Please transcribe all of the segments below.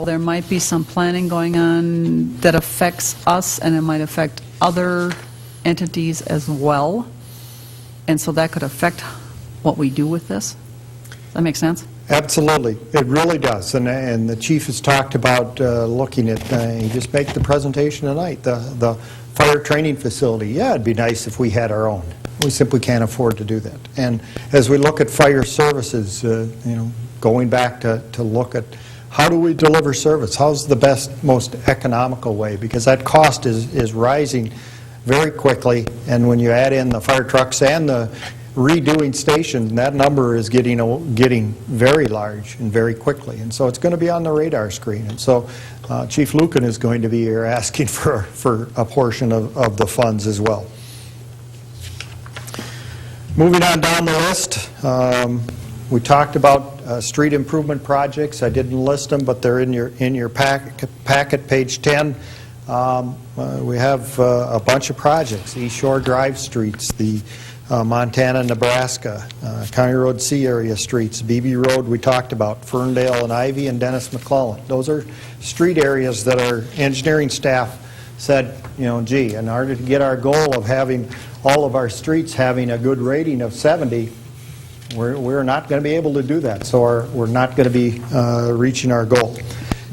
There might be some planning going on that affects us, and it might affect other entities as well, and so that could affect what we do with this. Does that make sense? Absolutely, it really does, and the chief has talked about looking at, he just made the presentation tonight, the fire training facility. Yeah, it'd be nice if we had our own. We simply can't afford to do that. And as we look at fire services, going back to look at how do we deliver service? How's the best, most economical way? Because that cost is rising very quickly, and when you add in the fire trucks and the redoing stations, that number is getting very large and very quickly. And so it's going to be on the radar screen. And so Chief Lucan is going to be here asking for a portion of the funds as well. Moving on down the list, we talked about street improvement projects. I didn't list them, but they're in your packet, page 10. We have a bunch of projects: East Shore Drive streets, the Montana, Nebraska, County Road C area streets, BB Road we talked about, Ferndale and Ivy, and Dennis McClellan. Those are street areas that our engineering staff said, gee, in order to get our goal of having all of our streets having a good rating of 70, we're not going to be able to do that, so we're not going to be reaching our goal.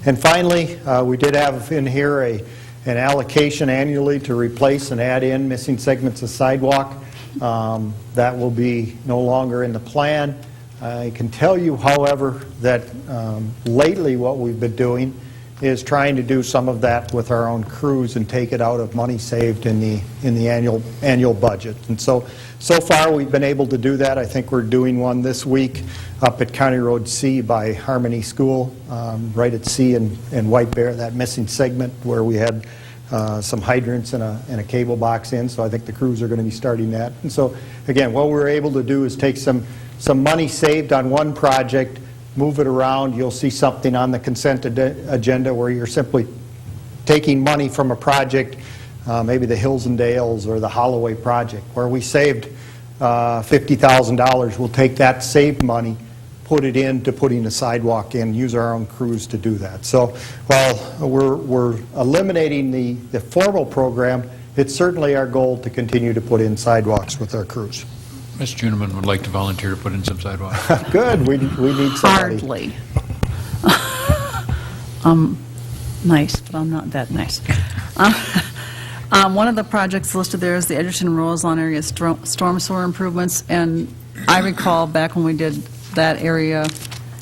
And finally, we did have in here an allocation annually to replace and add in missing segments of sidewalk. That will be no longer in the plan. I can tell you, however, that lately what we've been doing is trying to do some of that with our own crews and take it out of money saved in the annual budget. And so far we've been able to do that. I think we're doing one this week up at County Road C by Harmony School, right at C and White Bear, that missing segment where we had some hydrants and a cable box in. So I think the crews are going to be starting that. And so again, what we're able to do is take some money saved on one project, move it around. You'll see something on the consent agenda where you're simply taking money from a project, maybe the Hills and Dales or the Holloway project, where we saved $50,000. We'll take that saved money, put it into putting a sidewalk in, use our own crews to do that. So while we're eliminating the formal program, it's certainly our goal to continue to put in sidewalks with our crews. Ms. Juniman would like to volunteer to put in some sidewalks. Good. We need somebody. Hardly. Nice, but I'm not that nice. One of the projects listed there is the Edgerton-Roselawn area storm sewer improvements, and I recall back when we did that area,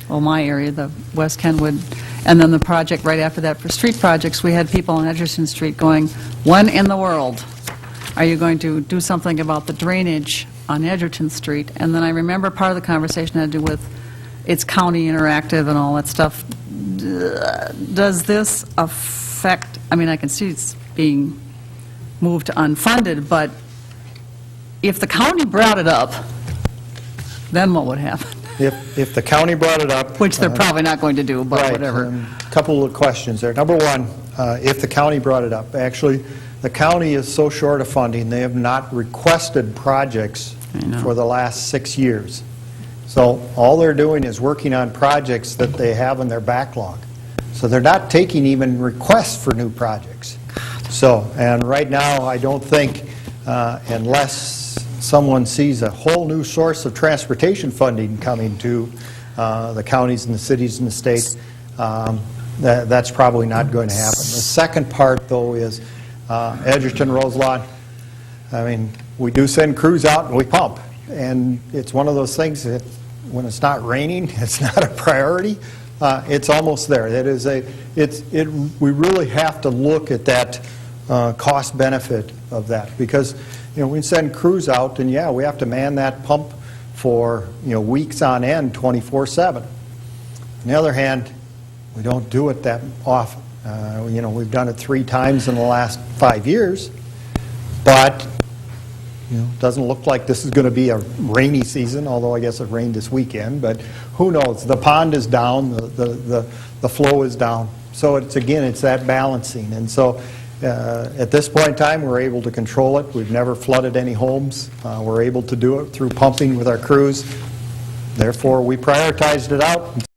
well, my area, the West Kenwood, and then the project right after that for street projects, we had people on Edgerton Street going, when in the world are you going to do something about the drainage on Edgerton Street? And then I remember part of the conversation had to do with it's county interactive and all that stuff. Does this affect, I mean, I can see it's being moved to unfunded, but if the county brought it up, then what would happen? If the county brought it up... Which they're probably not going to do, but right, whatever. A couple of questions there. Number one, if the county brought it up, actually, the county is so short of funding, they have not requested projects for the last 6 years. So all they're doing is working on projects that they have in their backlog. So they're not taking even requests for new projects. So, and right now, I don't think, unless someone sees a whole new source of transportation funding coming to the counties and the cities and the state, that's probably not going to happen. The second part, though, is Edgerton, Roselawn, I mean, we do send crews out and we pump. And it's one of those things that when it's not raining, it's not a priority. It's almost there. We really have to look at that cost benefit of that, because we send crews out and yeah, we have to man that pump for weeks on end, 24/7. On the other hand, we don't do it that often. We've done it 3 times in the last 5 years, but it doesn't look like this is going to be a rainy season, although I guess it rained this weekend, but who knows? The pond is down, the flow is down. So it's that balancing. And so at this point in time, we're able to control it. We've never flooded any homes. We're able to do it through pumping with our crews. Therefore, we prioritized it out.